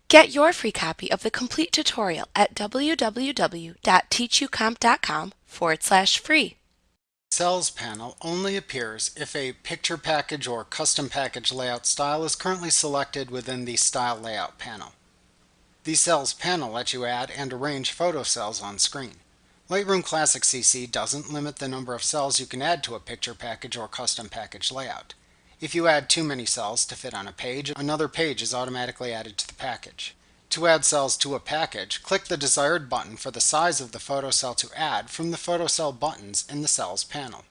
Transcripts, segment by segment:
Get your free copy of the complete tutorial at www.teachucomp.com/free. Cells panel only appears if a picture package or custom package layout style is currently selected within the Style Layout panel. The Cells panel lets you add and arrange photo cells on screen. Lightroom Classic CC doesn't limit the number of cells you can add to a picture package or custom package layout. If you add too many cells to fit on a page, another page is automatically added to the package. To add cells to a package, click the desired button for the size of the photo cell to add from the photo cell buttons in the Cells panel.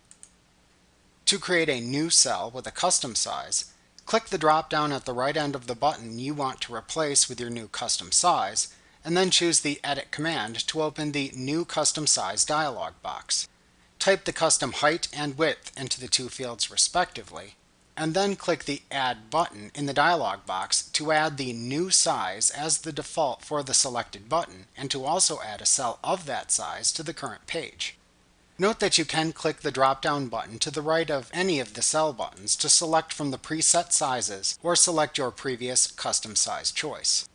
To create a new cell with a custom size, click the drop-down at the right end of the button you want to replace with your new custom size, and then choose the Edit command to open the New Custom Size dialog box. Type the custom height and width into the two fields respectively, and then click the Add button in the dialog box to add the new size as the default for the selected button, and to also add a cell of that size to the current page. Note that you can click the drop-down button to the right of any of the cell buttons to select from the preset sizes or select your previous custom size choice.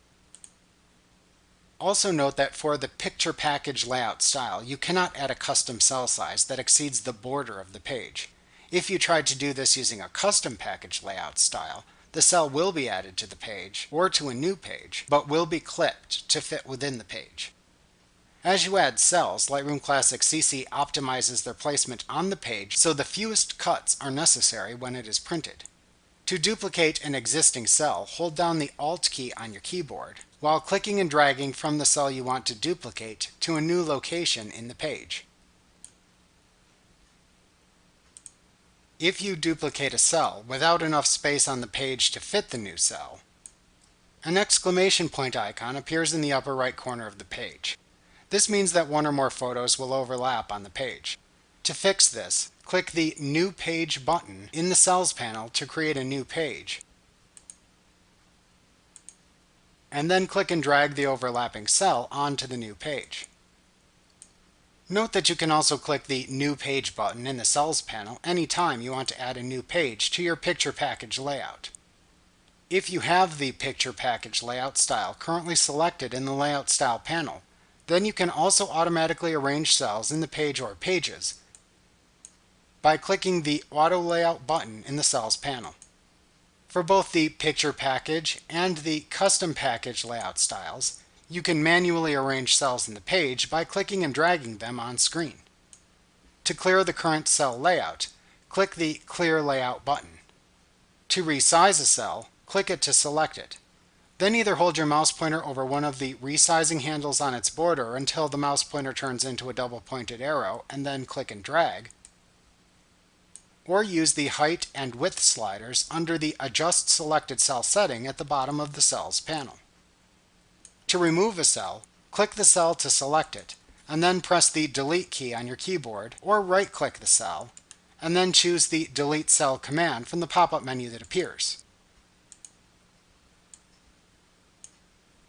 Also note that for the picture package layout style, you cannot add a custom cell size that exceeds the border of the page. If you tried to do this using a custom package layout style, the cell will be added to the page or to a new page, but will be clipped to fit within the page. As you add cells, Lightroom Classic CC optimizes their placement on the page so the fewest cuts are necessary when it is printed. To duplicate an existing cell, hold down the Alt key on your keyboard while clicking and dragging from the cell you want to duplicate to a new location in the page. If you duplicate a cell without enough space on the page to fit the new cell, an exclamation point icon appears in the upper right corner of the page. This means that one or more photos will overlap on the page. To fix this, click the New Page button in the Cells panel to create a new page, and then click and drag the overlapping cell onto the new page. Note that you can also click the New Page button in the Cells panel anytime you want to add a new page to your picture package layout. If you have the picture package layout style currently selected in the Layout Style panel, then you can also automatically arrange cells in the page or pages by clicking the Auto Layout button in the Cells panel. For both the picture package and the custom package layout styles, you can manually arrange cells in the page by clicking and dragging them on screen. To clear the current cell layout, click the Clear Layout button. To resize a cell, click it to select it. Then either hold your mouse pointer over one of the resizing handles on its border until the mouse pointer turns into a double-pointed arrow, and then click and drag, or use the height and width sliders under the Adjust Selected Cell setting at the bottom of the Cells panel. To remove a cell, click the cell to select it, and then press the Delete key on your keyboard, or right-click the cell, and then choose the Delete Cell command from the pop-up menu that appears.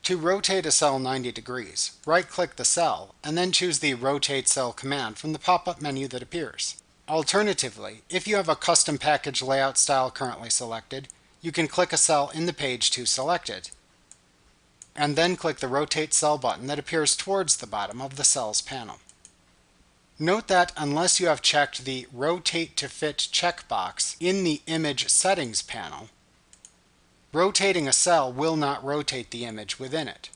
To rotate a cell 90 degrees, right-click the cell, and then choose the Rotate Cell command from the pop-up menu that appears. Alternatively, if you have a custom package layout style currently selected, you can click a cell in the page to select it, and then click the Rotate Cell button that appears towards the bottom of the Cells panel. Note that unless you have checked the Rotate to Fit checkbox in the Image Settings panel, rotating a cell will not rotate the image within it.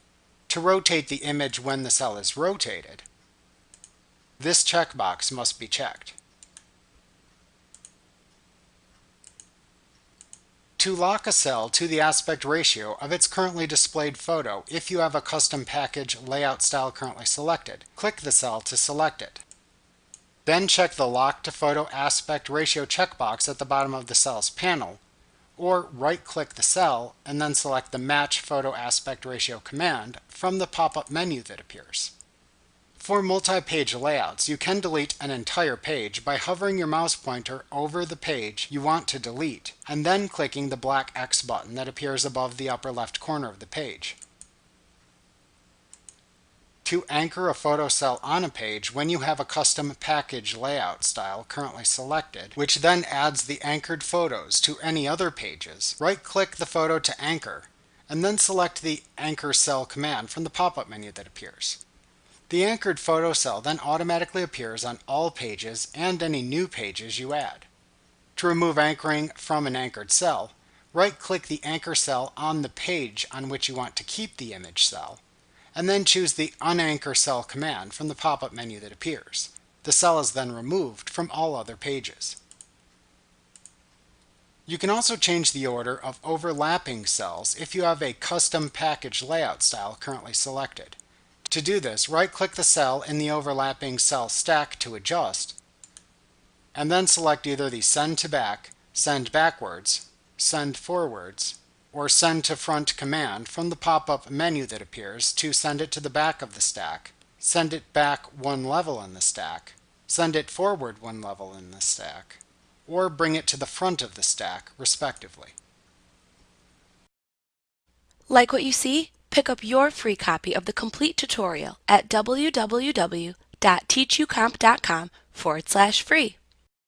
To rotate the image when the cell is rotated, this checkbox must be checked. To lock a cell to the aspect ratio of its currently displayed photo if you have a custom package layout style currently selected, click the cell to select it. Then check the Lock to Photo Aspect Ratio checkbox at the bottom of the Cells panel, or right-click the cell and then select the Match Photo Aspect Ratio command from the pop-up menu that appears. For multi-page layouts, you can delete an entire page by hovering your mouse pointer over the page you want to delete, and then clicking the black X button that appears above the upper left corner of the page. To anchor a photo cell on a page when you have a custom package layout style currently selected, which then adds the anchored photos to any other pages, right-click the photo to anchor, and then select the Anchor Cell command from the pop-up menu that appears. The anchored photo cell then automatically appears on all pages and any new pages you add. To remove anchoring from an anchored cell, right-click the anchor cell on the page on which you want to keep the image cell, and then choose the Unanchor Cell command from the pop-up menu that appears. The cell is then removed from all other pages. You can also change the order of overlapping cells if you have a custom package layout style currently selected. To do this, right-click the cell in the overlapping cell stack to adjust, and then select either the Send to Back, Send Backwards, Send Forwards, or Send to Front command from the pop-up menu that appears to send it to the back of the stack, send it back one level in the stack, send it forward one level in the stack, or bring it to the front of the stack, respectively. Like what you see? Pick up your free copy of the complete tutorial at www.teachucomp.com/free.